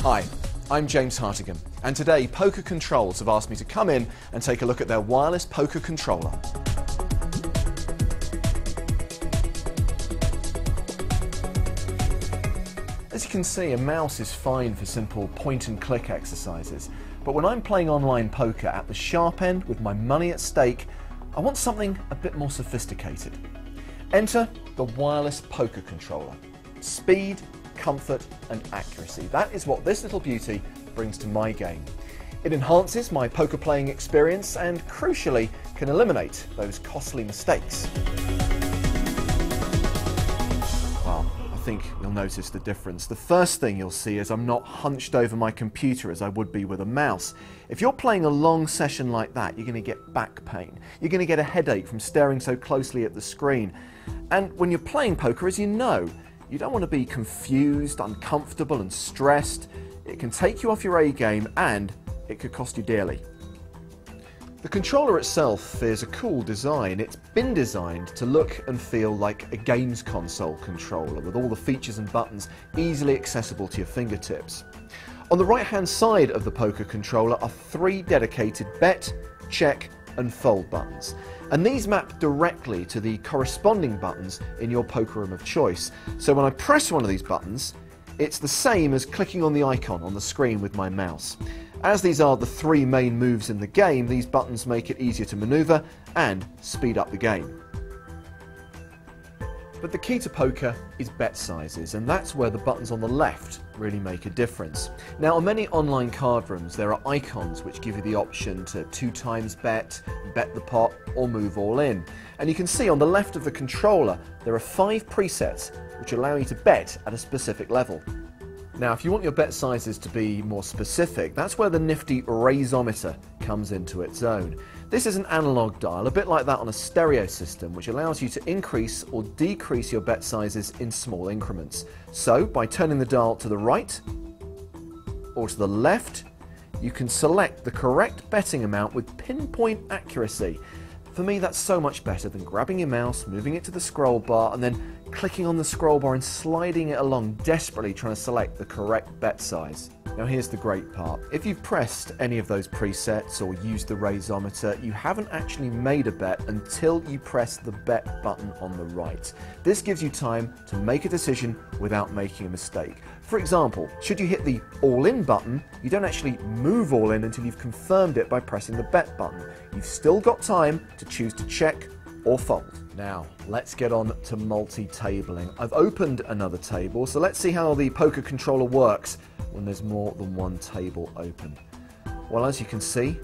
Hi, I'm James Hartigan, and today Poker Controls have asked me to come in and take a look at their wireless poker controller. As you can see, a mouse is fine for simple point and click exercises, but when I'm playing online poker at the sharp end with my money at stake, I want something a bit more sophisticated. Enter the wireless poker controller. Speed, comfort and accuracy. That is what this little beauty brings to my game. It enhances my poker playing experience and, crucially, can eliminate those costly mistakes. Well, I think you'll notice the difference. The first thing you'll see is I'm not hunched over my computer as I would be with a mouse. If you're playing a long session like that, you're going to get back pain. You're going to get a headache from staring so closely at the screen. And when you're playing poker, as you know, you don't want to be confused, uncomfortable and stressed. It can take you off your A game and it could cost you dearly. The controller itself is a cool design. It's been designed to look and feel like a games console controller with all the features and buttons easily accessible to your fingertips. On the right hand side of the poker controller are 3 dedicated bet, check and fold buttons. And these map directly to the corresponding buttons in your poker room of choice. So when I press one of these buttons, it's the same as clicking on the icon on the screen with my mouse. As these are the 3 main moves in the game, these buttons make it easier to maneuver and speed up the game. But the key to poker is bet sizes, and that's where the buttons on the left really make a difference. Now, on many online card rooms, there are icons which give you the option to 2 times bet, bet the pot, or move all in. And you can see on the left of the controller, there are 5 presets which allow you to bet at a specific level. Now, if you want your bet sizes to be more specific, that's where the nifty Raizometer comes into its own. This is an analog dial, a bit like that on a stereo system, which allows you to increase or decrease your bet sizes in small increments. So, by turning the dial to the right or to the left, you can select the correct betting amount with pinpoint accuracy. For me, that's so much better than grabbing your mouse, moving it to the scroll bar, and then clicking on the scroll bar and sliding it along, desperately trying to select the correct bet size. Now here's the great part. If you've pressed any of those presets or used the Raizometer, you haven't actually made a bet until you press the bet button on the right. This gives you time to make a decision without making a mistake. For example, should you hit the all-in button, you don't actually move all in until you've confirmed it by pressing the bet button. You've still got time to choose to check or fold. Now, let's get on to multi-tabling. I've opened another table, so let's see how the poker controller works when there's more than one table open. Well, as you can see,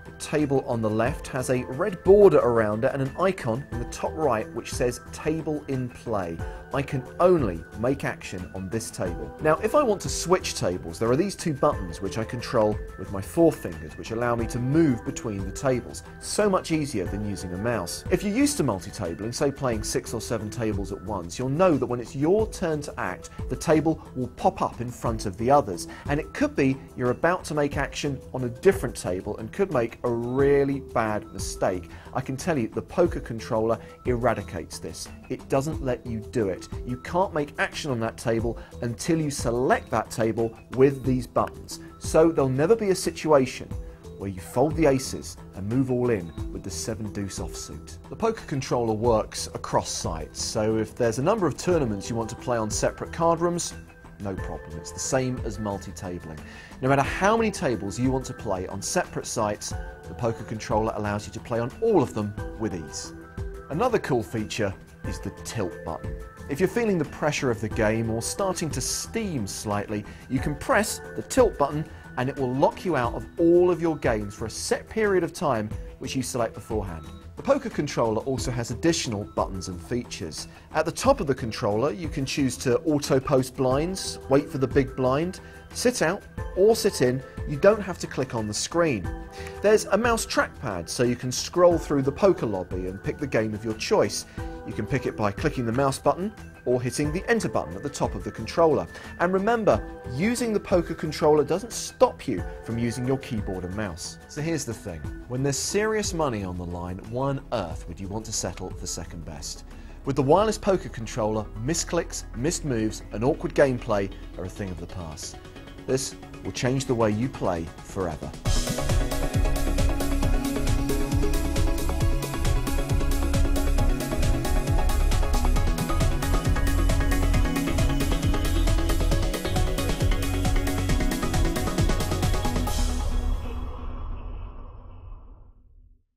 the table on the left has a red border around it and an icon in the top right which says Table in Play. I can only make action on this table. Now, if I want to switch tables, there are these 2 buttons which I control with my 4 fingers, which allow me to move between the tables. So much easier than using a mouse. If you're used to multi-tabling, say playing 6 or 7 tables at once, you'll know that when it's your turn to act, the table will pop up in front of the others. And it could be you're about to make action on a different table and could make a really bad mistake. I can tell you the poker controller eradicates this. It doesn't let you do it. You can't make action on that table until you select that table with these buttons. So there'll never be a situation where you fold the aces and move all in with the 7 deuce offsuit. The poker controller works across sites, so if there's a number of tournaments you want to play on separate card rooms, no problem. It's the same as multi-tabling. No matter how many tables you want to play on separate sites, the poker controller allows you to play on all of them with ease. Another cool feature is the tilt button. If you're feeling the pressure of the game or starting to steam slightly, you can press the tilt button and it will lock you out of all of your games for a set period of time which you select beforehand. The poker controller also has additional buttons and features. At the top of the controller, you can choose to auto-post blinds, wait for the big blind, sit out or sit in. You don't have to click on the screen. There's a mouse trackpad, so you can scroll through the poker lobby and pick the game of your choice. You can pick it by clicking the mouse button or hitting the enter button at the top of the controller. And remember, using the poker controller doesn't stop you from using your keyboard and mouse. So here's the thing, when there's serious money on the line, why on earth would you want to settle for second best? With the wireless poker controller, misclicks, missed moves and awkward gameplay are a thing of the past. This will change the way you play forever.